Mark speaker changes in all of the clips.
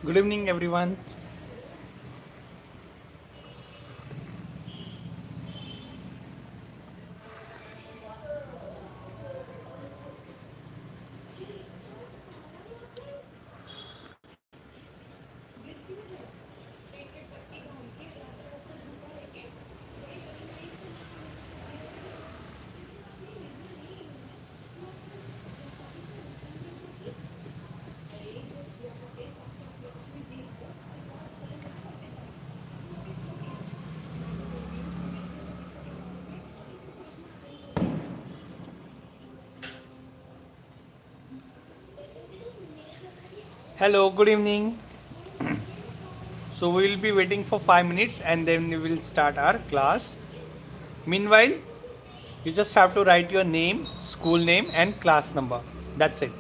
Speaker 1: Good evening, everyone. Hello, good evening. So, we will be waiting for 5 minutes and then we will start our class. Meanwhile, you just have to write your name, school name, and class number. That's it.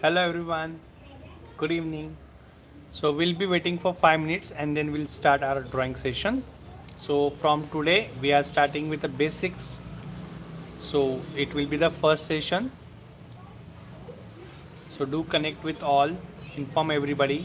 Speaker 1: Hello, everyone. Good evening. So, we'll be waiting for 5 minutes and then we'll start our drawing session. So, from today, we are starting with the basics. So, it will be the first session. So, do connect with all, inform everybody.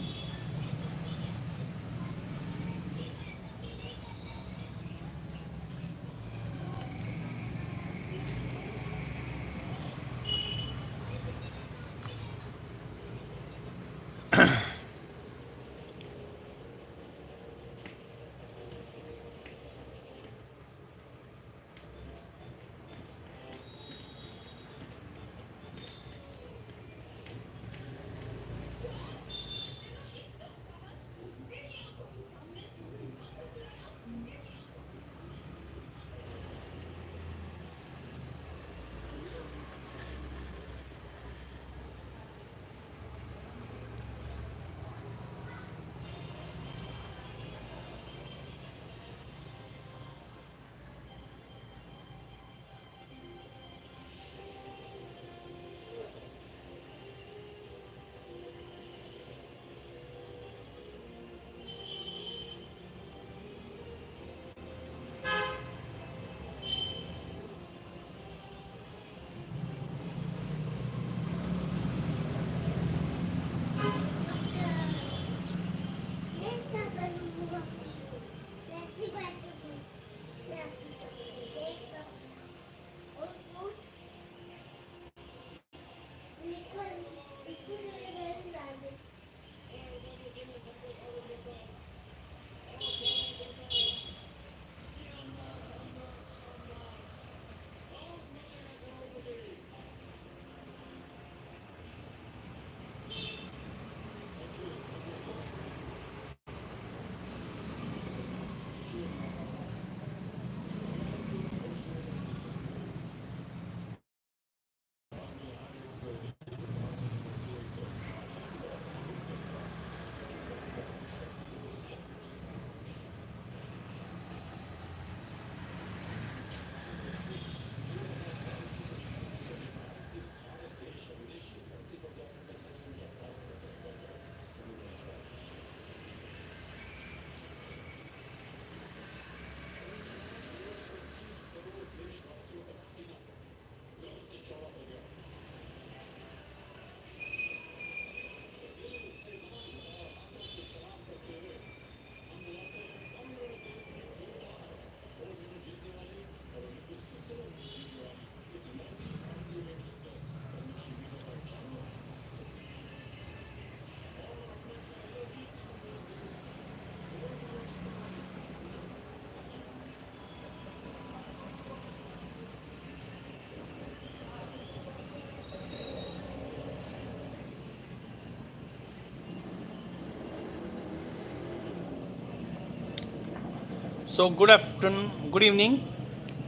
Speaker 1: So good afternoon, good evening.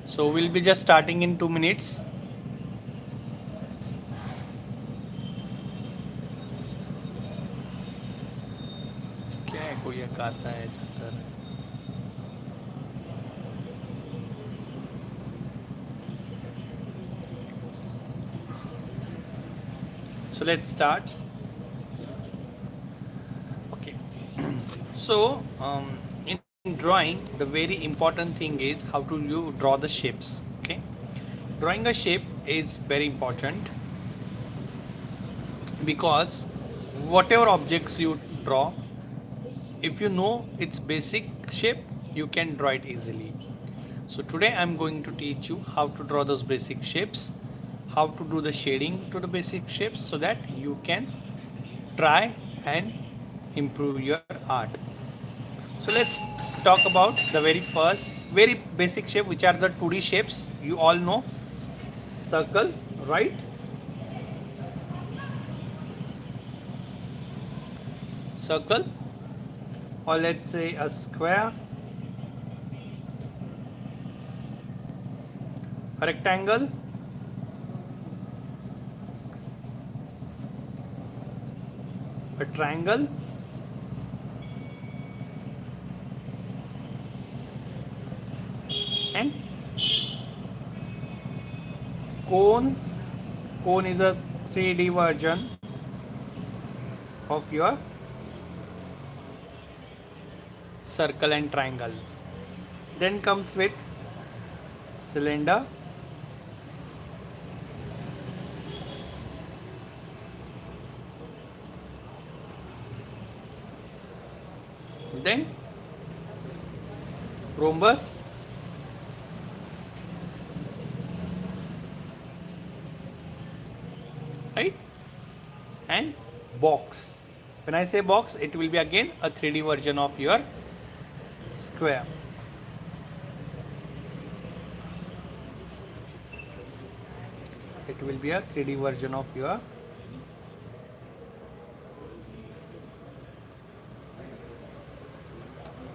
Speaker 1: So we'll be just starting in 2 minutes. क्या है कोई एक आता है जाता है. So let's start. Okay. So in drawing, the very important thing is how to you draw the shapes. Okay. Drawing a shape is very important because whatever objects you draw, if you know its basic shape, you can draw it easily. So today I'm going to teach you how to draw those basic shapes, how to do the shading to the basic shapes so that you can try and improve your art. So let's talk about the very first, very basic shape, which are the 2D shapes. You all know circle, right? Circle, or let's say a square, a rectangle, a triangle, and cone. Cone is a 3D version of your circle and triangle. Then comes with cylinder, then rhombus, right, and box. When I say box, it will be again a 3D version of your square. It will be a 3D version of your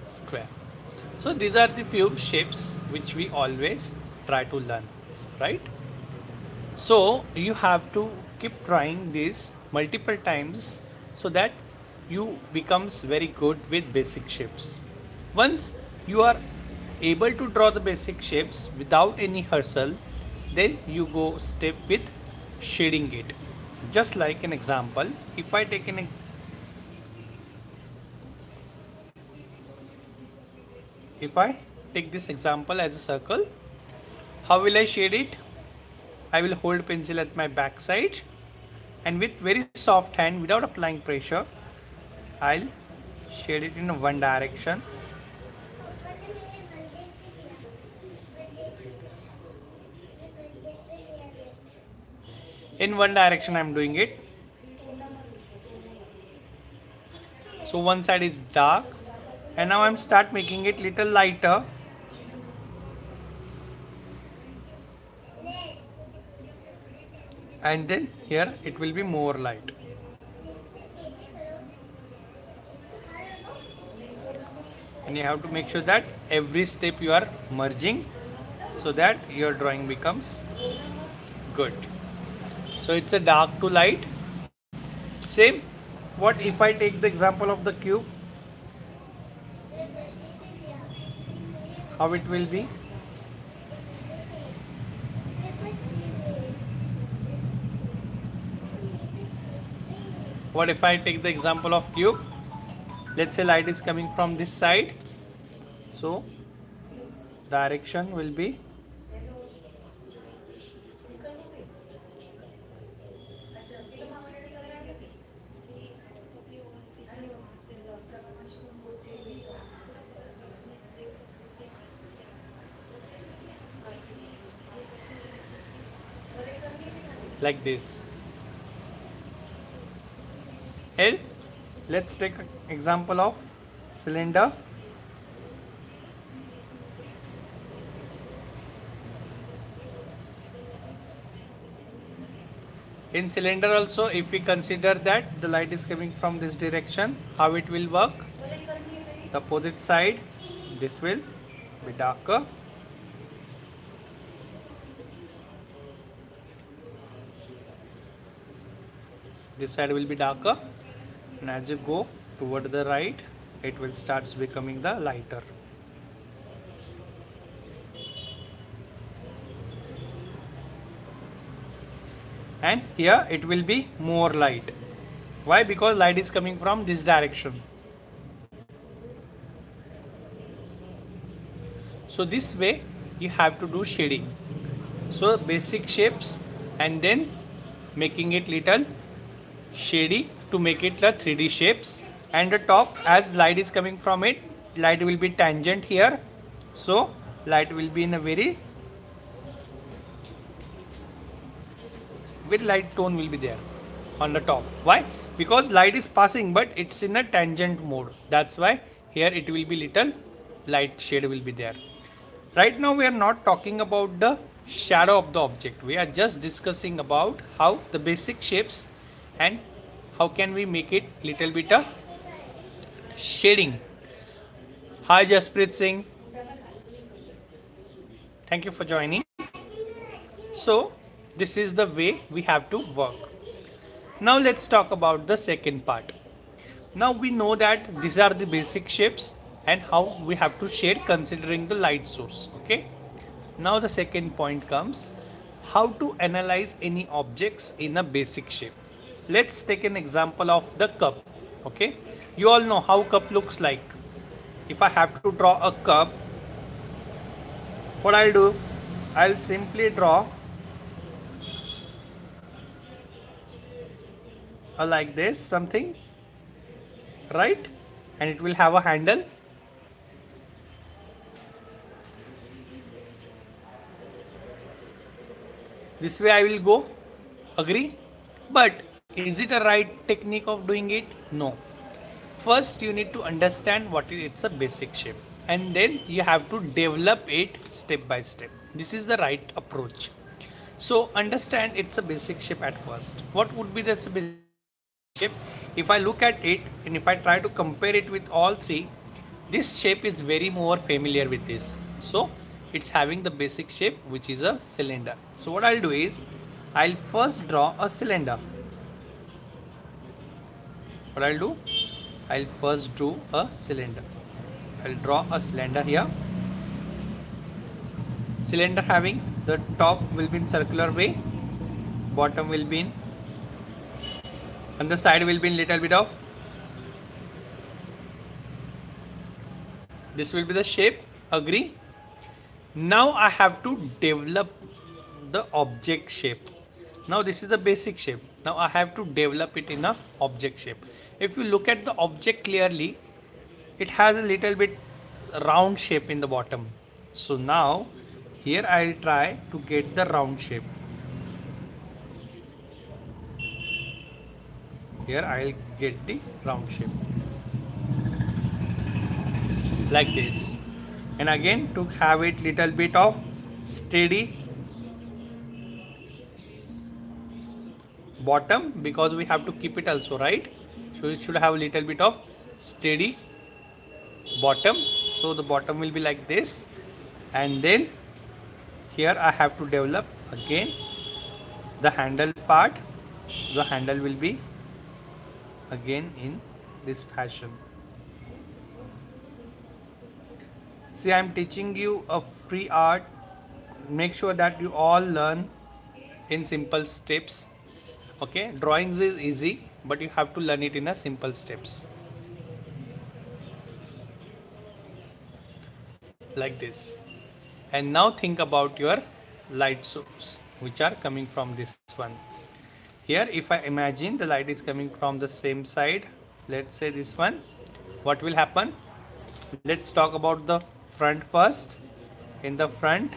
Speaker 1: square. So these are the few shapes which we always try to learn, right? So you have to keep trying this multiple times so that you becomes very good with basic shapes. Once you are able to draw the basic shapes without any hustle, then you go step with shading it. Just like an example, if I take if I take this example as a circle, how will I shade it? I will hold pencil at my back side and with very soft hand without applying pressure, I'll shade it in one direction. In one direction I'm doing it. So one side is dark and now I'm start making it little lighter. And then here it will be more light. And you have to make sure that every step you are merging so that your drawing becomes good. So it's a dark to light. Same, what if I take the example of the cube, how it will be? What if I take the example of cube? Let's say light is coming from this side, so direction will be like this. L, let's take an example of cylinder. In cylinder also, if we consider that the light is coming from this direction, how it will work? The opposite side, this will be darker. This side will be darker, and as you go toward the right, it will start becoming the lighter. And here it will be more light. Why? Because light is coming from this direction. So this way you have to do shading. So basic shapes and then making it little shady to make it the 3D shapes. And the top, as light is coming from it, light will be tangent here. So light will be in a very light tone will be there on the top. Why? Because light is passing but it's in a tangent mode. That's why here it will be little light shade will be there. Right now we are not talking about the shadow of the object. We are just discussing about how the basic shapes and how can we make it little bit of shading. Hi Jasprit Singh. Thank you for joining. So this is the way we have to work. Now let's talk about the second part. Now we know that these are the basic shapes and how we have to shade considering the light source. Okay. Now the second point comes, how to analyze any objects in a basic shape. Let's take an example of the cup. Okay. You all know how cup looks like. If I have to draw a cup, what I'll do, I'll simply draw like this something, right? And it will have a handle. This way I will go, agree? But is it a right technique of doing it? No. First you need to understand what it's a basic shape, and then you have to develop it step by step. This is the right approach. So understand it's a basic shape at first. What would be that basic shape? If I look at it and if I try to compare it with all three, this shape is very more familiar with this. So it's having the basic shape, which is a cylinder. So what I'll do is I'll first draw a cylinder. What I'll do, I'll first do a cylinder. I'll draw a cylinder here. Cylinder having the top will be in circular way, bottom will be in, and the side will be in little bit of. This will be the shape, agree? Now I have to develop the object shape. Now this is the basic shape. Now I have to develop it in a object shape. If you look at the object clearly, it has a little bit round shape in the bottom. So now here I'll try to get the round shape. Here I'll get the round shape like this. And again, to have it little bit of steady bottom, because we have to keep it also, right? So it should have a little bit of steady bottom. So the bottom will be like this, and then here I have to develop again the handle part. The handle will be again in this fashion. See, I am teaching you a free art. Make sure that you all learn in simple steps. Okay, drawings is easy, but you have to learn it in a simple steps like this. And now think about your light source, which are coming from this one. Here if I imagine the light is coming from the same side, let's say this one, what will happen? Let's talk about the front first. In the front,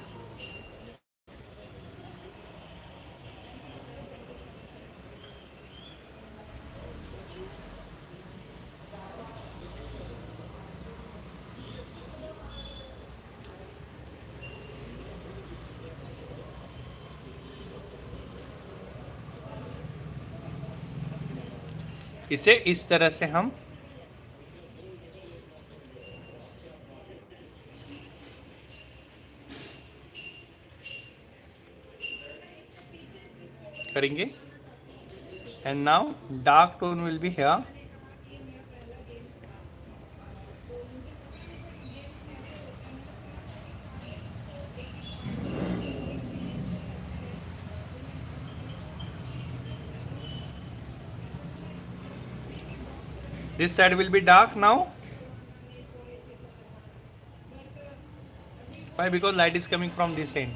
Speaker 1: इसे इस तरह से हम करेंगे. And now dark tone will be here. This side will be dark now. Why? Because light is coming from this end.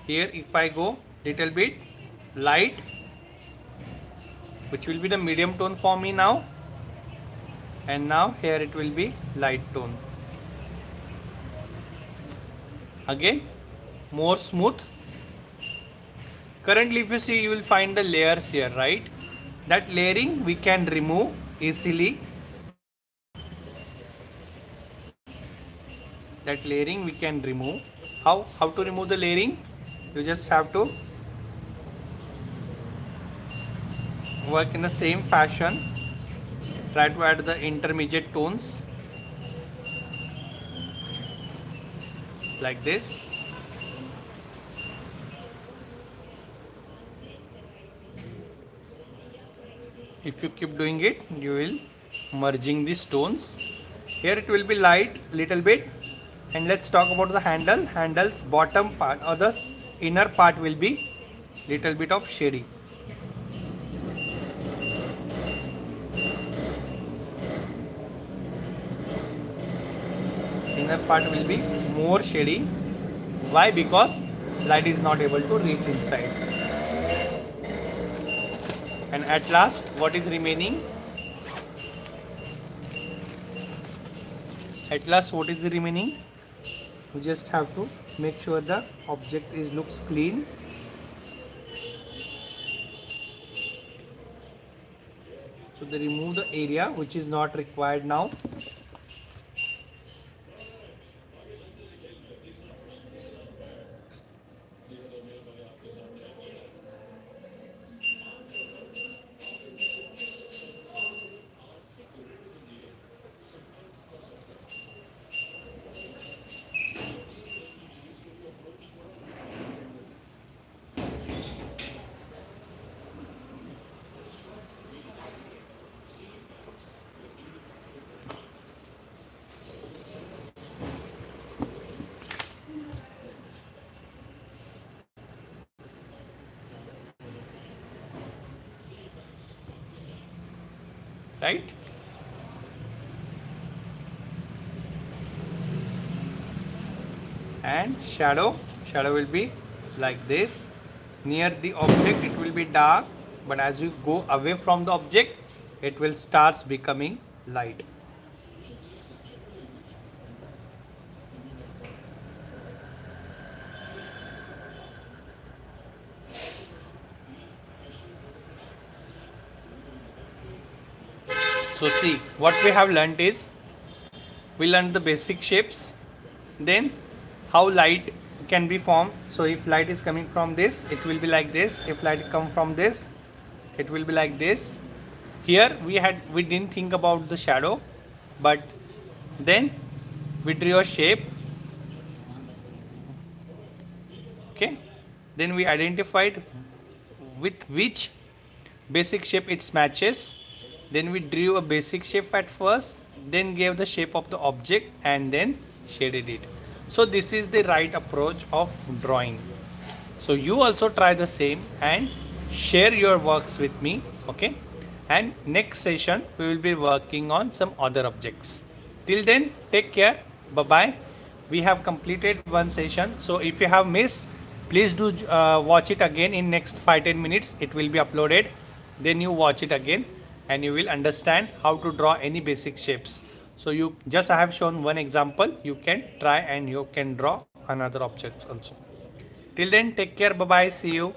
Speaker 1: Here if I go little bit light, which will be the medium tone for me now, and now here it will be light tone. Again more smooth. Currently if you see, you will find the layers here, right? That layering we can remove easily. That layering we can remove. How to remove the layering? You just have to work in the same fashion. Try to add the intermediate tones like this. If you keep doing it, you will merging these tones. Here it will be light little bit. And let's talk about the handle. Handle's bottom part or the inner part will be little bit of shady. Inner part will be more shady. Why? Because light is not able to reach inside. And at last, what is remaining? At last, what is remaining? We just have to make sure the object looks clean. So they remove the area which is not required now. Right? And shadow will be like this. Near the object it will be dark, but as you go away from the object it will starts becoming light. So see, what we have learnt is, we learned the basic shapes, then how light can be formed. So if light is coming from this, it will be like this. If light come from this, it will be like this. Here we didn't think about the shadow, but then we drew a shape. Okay, then we identified with which basic shape it matches. Then we drew a basic shape at first, then gave the shape of the object and then shaded it. So this is the right approach of drawing. So you also try the same and share your works with me. Okay, and next session we will be working on some other objects. Till then, take care. Bye bye. We have completed one session. So if you have missed, please do watch it again in next 5-10 minutes. It will be uploaded. Then you watch it again and you will understand how to draw any basic shapes. So I have shown one example. You can try and you can draw another objects also. Till then, take care. Bye bye. See you.